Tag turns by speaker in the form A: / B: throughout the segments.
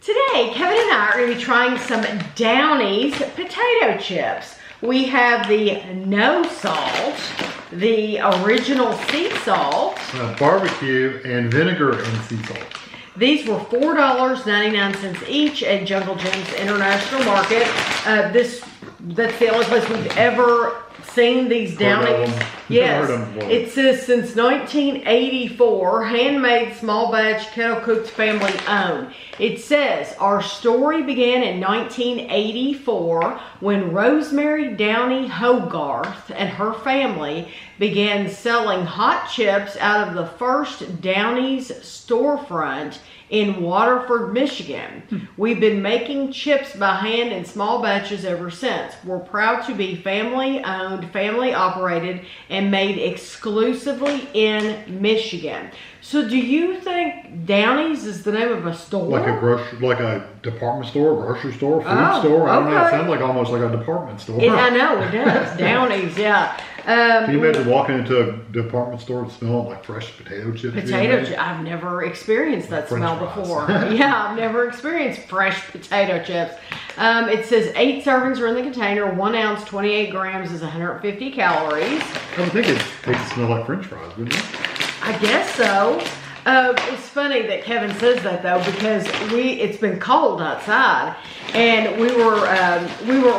A: Today, Kevin and I are going to be trying some Downey's potato chips. We have the no salt, the original sea salt,
B: barbecue, and vinegar and sea salt.
A: These were $4.99 each at Jungle Jim's International Market. That's the only place we've ever seen these Downeys. Yes, it says since 1984, handmade, small batch, kettle cooked, family owned. It says our story began in 1984 when Rosemary Downey Hogarth and her family began selling hot chips out of the first Downey's storefront in Waterford, Michigan. We've been making chips by hand in small batches ever since. We're proud to be family owned, family operated, and made exclusively in Michigan. So do you think Downey's is the name of a store?
B: Like a department store, grocery store, food store? I don't know, it sounds like almost like a department store.
A: I know, it does. Downey's, yeah.
B: Can you imagine walking into a department store and smelling like fresh potato chips?
A: Potato chips. I've never experienced that smell before. Yeah, I've never experienced fresh potato chips. It says 8 servings are in the container. 1 ounce, 28 grams is 150 calories.
B: I would think it makes it smell like French fries, wouldn't it?
A: I guess so. It's funny that Kevin says that though, because it's been cold outside, and we were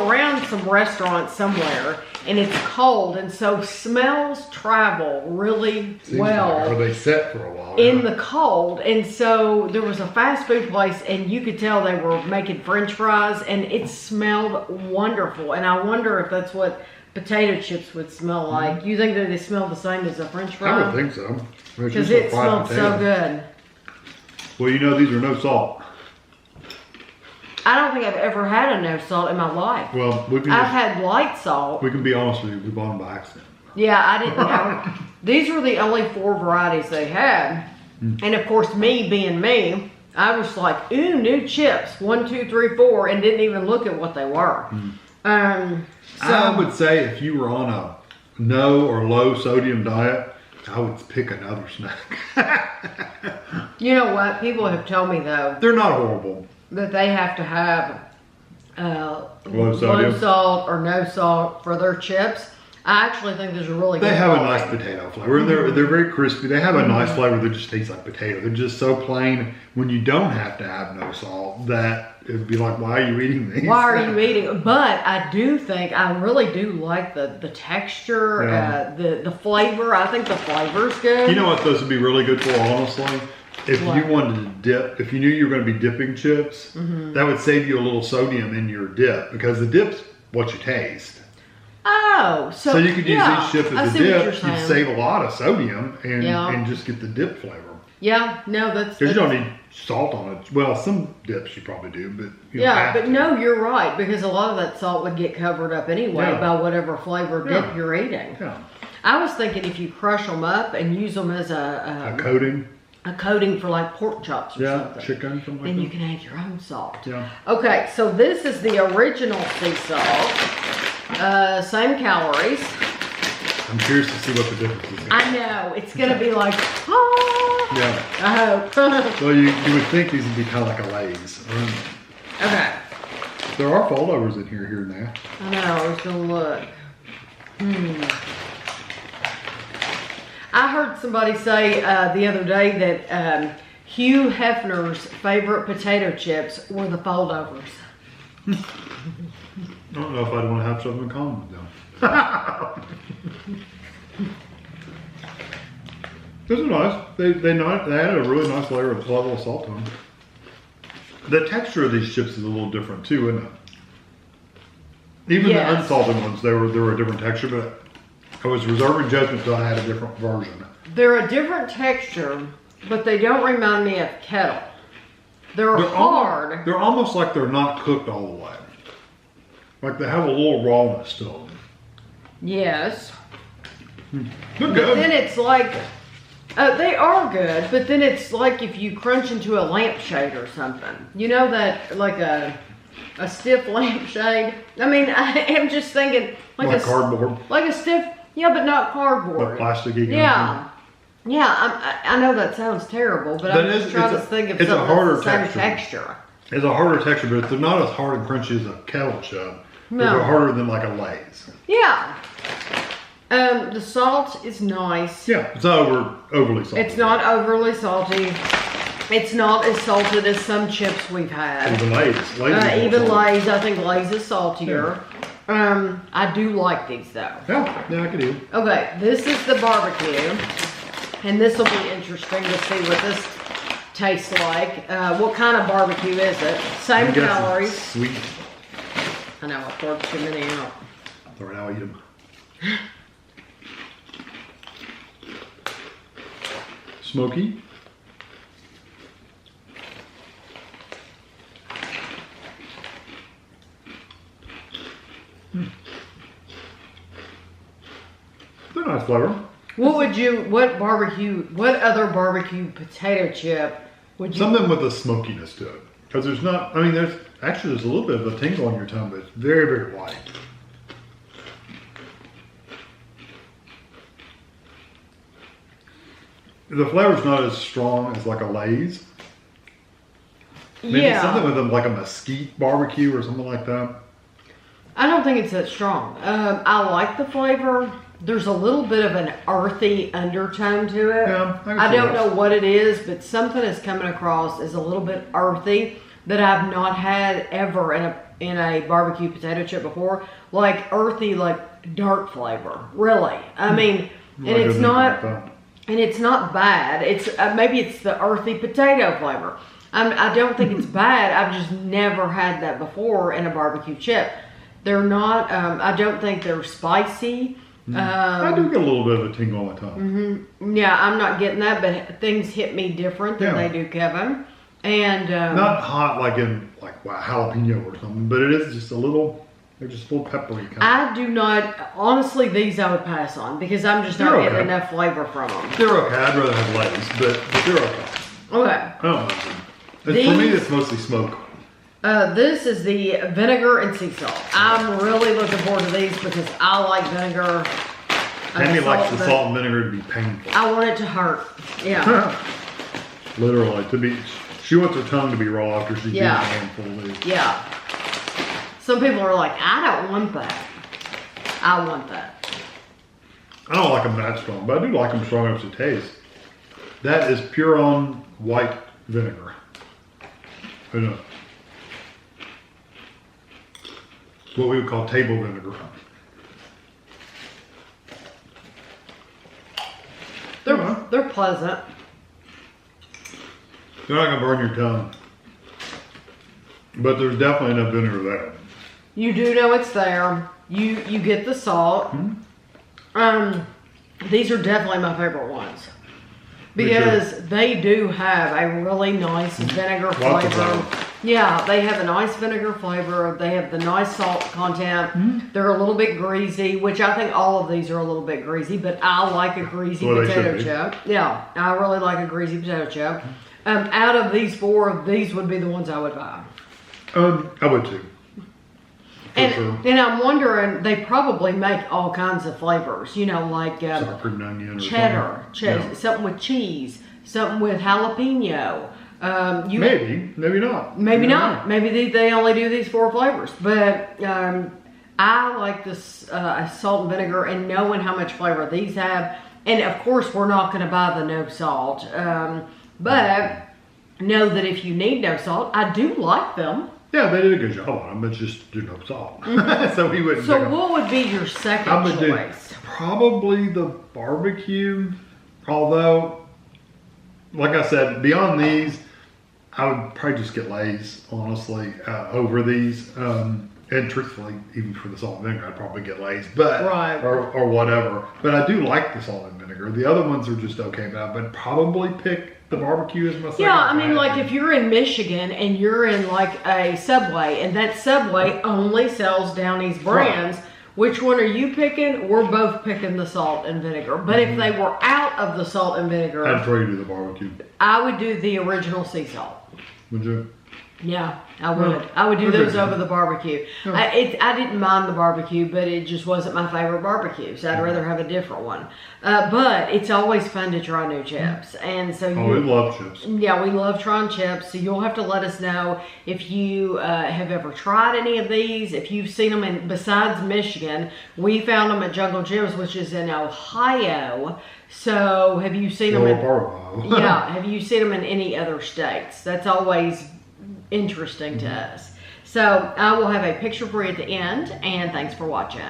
A: around some restaurant somewhere, and it's cold, and so smells travel really well.
B: Or they set for a while
A: in the cold, and so there was a fast food place, and you could tell they were making French fries, and it smelled wonderful. And I wonder if that's what potato chips would smell like. You think that they smell the same as a French fry?
B: I would think so.
A: Because it smelled so good.
B: Well, you know these are no salt.
A: I don't think I've ever had a no salt in my life.
B: Well,
A: I've had light salt.
B: We can be honest with you, we bought them by accident.
A: Yeah, I didn't know. These were the only 4 varieties they had. And of course, me being me, I was like, ooh, new chips. 1, 2, 3, 4, and didn't even look at what they were. So,
B: I would say if you were on a no or low sodium diet, I would pick another snack.
A: You know what? People have told me though.
B: They're not horrible.
A: That they have to have
B: low
A: salt or no salt for their chips. I actually think there's a really good
B: They have
A: quality.
B: a nice potato flavor. They're very crispy. They have a nice flavor that just tastes like potato. They're just so plain when you don't have to have no salt that it would be like, why are you eating these?
A: Why are you eating? But I do think, I really do like the texture, the flavor. I think the flavor's good.
B: You know what those would be really good for, honestly? If you wanted to dip, if you knew you were going to be dipping chips, that would save you a little sodium in your dip, because the dip's what you taste.
A: Oh,
B: so you could use these chips as a dip. You'd
A: saying.
B: save a lot of sodium and just get the dip flavor.
A: Yeah, no, that's...
B: Because you don't need salt on it. Well, some dips you probably do, but you don't have to.
A: No, you're right, because a lot of that salt would get covered up anyway by whatever flavor dip you're eating.
B: Yeah.
A: I was thinking if you crush them up and use them as a
B: coating.
A: A coating for like pork chops or something.
B: Chicken, something like
A: then
B: that.
A: you can add your own salt.
B: Yeah.
A: Okay, so this is the original sea salt. Same calories.
B: I'm curious to see what the difference is.
A: I know. It's going to be like,
B: Yeah.
A: I hope.
B: So you would think these would be kind of like a Lay's.
A: Okay.
B: There are foldovers in here and there.
A: I know. I was going to look. I heard somebody say the other day that Hugh Hefner's favorite potato chips were the foldovers.
B: I don't know if I'd want to have something in common with them. Those are nice. They added a really nice level of salt to them. The texture of these chips is a little different too, isn't it? Even the unsalted ones, they were a different texture, but I was reserving judgment until I had a different version.
A: They're a different texture, but they don't remind me of kettle. They're hard.
B: They're almost like they're not cooked all the way. Like they have a little rawness to them.
A: Yes.
B: They're
A: but
B: good.
A: Then it's like, they are good, but then it's like if you crunch into a lampshade or something. You know that, like a stiff lampshade? I mean, I am just thinking like
B: cardboard.
A: Like a stiff, but not cardboard.
B: But plasticky.
A: Yeah. Yeah, I know that sounds terrible, but I'm just trying to think of something that's the same texture.
B: It's a harder texture, but they're not as hard and crunchy as a kettle chip.
A: No.
B: They're harder than like a Lay's.
A: Yeah. The salt is nice.
B: Yeah, it's not overly salty.
A: It's not overly salty. It's not as salted as some chips we've had.
B: Even Lay's.
A: Even Lay's. I think Lay's is saltier. Yeah. I do like these though.
B: Yeah, I can do.
A: Okay, this is the barbecue. And this will be interesting to see what this tastes like. What kind of barbecue is it? Same calories.
B: Sweet.
A: I know, I poured too many out.
B: All right, I'll eat them. Smoky. They're nice flavor.
A: What other barbecue potato chip would you?
B: Something with a smokiness to it. Because there's not, I mean, there's a little bit of a tingle on your tongue, but it's very, very light. The flavor's not as strong as like a Lay's. Maybe something with like a mesquite barbecue or something like that.
A: I don't think it's that strong. I like the flavor. There's a little bit of an earthy undertone to it.
B: Yeah,
A: I don't know what it is, but something is coming across as a little bit earthy that I've not had ever in a barbecue potato chip before. Like earthy, like dirt flavor. Really. I mean, and it's not. And it's not bad. It's maybe it's the earthy potato flavor. I don't think it's bad. I've just never had that before in a barbecue chip. They're not. I don't think they're spicy.
B: I do get a little bit of a tingle on my tongue.
A: Yeah, I'm not getting that, but things hit me different than they do, Kevin. And
B: not hot like in jalapeno or something, but it is just a little. They're just a little peppery kind.
A: I do not, honestly, these I would pass on because I'm just not getting enough flavor from them.
B: They're okay. I'd rather have Lay's, but they're okay.
A: Okay.
B: I don't know. For me, it's mostly smoke.
A: This is the vinegar and sea salt. I'm really looking forward to these because I like vinegar.
B: Tammy likes the salt and vinegar to be painful.
A: I want it to hurt. Yeah.
B: Literally, she wants her tongue to be raw after she's eaten a handful of these.
A: Yeah. Some people are like, I don't want that. I want that.
B: I don't like them that strong, but I do like them strong enough to taste. That is pure on white vinegar. I know. What we would call table vinegar.
A: They're pleasant.
B: They're not gonna burn your tongue. But there's definitely enough vinegar there.
A: You do know it's there. You get the salt. These are definitely my favorite ones. Because they do have a really nice vinegar flavor. Yeah, they have a nice vinegar flavor. They have the nice salt content. They're a little bit greasy, which I think all of these are a little bit greasy, but I like a greasy potato chip. Yeah, I really like a greasy potato chip. Out of these four, these would be the ones I would buy.
B: I would too.
A: And I'm wondering, they probably make all kinds of flavors, you know, like
B: sour cream and onion or
A: cheddar, something with cheese, something with jalapeno.
B: Maybe not.
A: Maybe not. Maybe they only do these four flavors. But I like this salt and vinegar, and knowing how much flavor these have. And of course, we're not going to buy the no salt. But know that if you need no salt, I do like them.
B: Yeah, they did a good job on them. It's just do no salt. So we wouldn't.
A: So what would be your second choice?
B: Probably the barbecue. Although, like I said, beyond these, I would probably just get Lay's, honestly, over these. And truthfully, even for the salt and vinegar, I'd probably get Lay's, but or whatever. But I do like the salt and vinegar. The other ones are just okay, but I would probably pick the barbecue as my second.
A: Yeah, I mean, like if you're in Michigan and you're in like a Subway, and that Subway only sells Downey's brands, which one are you picking? We're both picking the salt and vinegar. But if they were out of the salt and vinegar,
B: I'd try to do the barbecue.
A: I would do the original sea salt.
B: Would you?
A: Yeah, I would. I would do those over the barbecue. I didn't mind the barbecue, but it just wasn't my favorite barbecue, so I'd rather have a different one. But it's always fun to try new chips, and so
B: we love chips.
A: Yeah, we love trying chips. So you'll have to let us know if you have ever tried any of these. If you've seen them in besides Michigan, we found them at Jungle Jim's, which is in Ohio. So have you seen them? Yeah, have you seen them in any other states? That's always interesting to us. So I will have a picture for you at the end, and thanks for watching.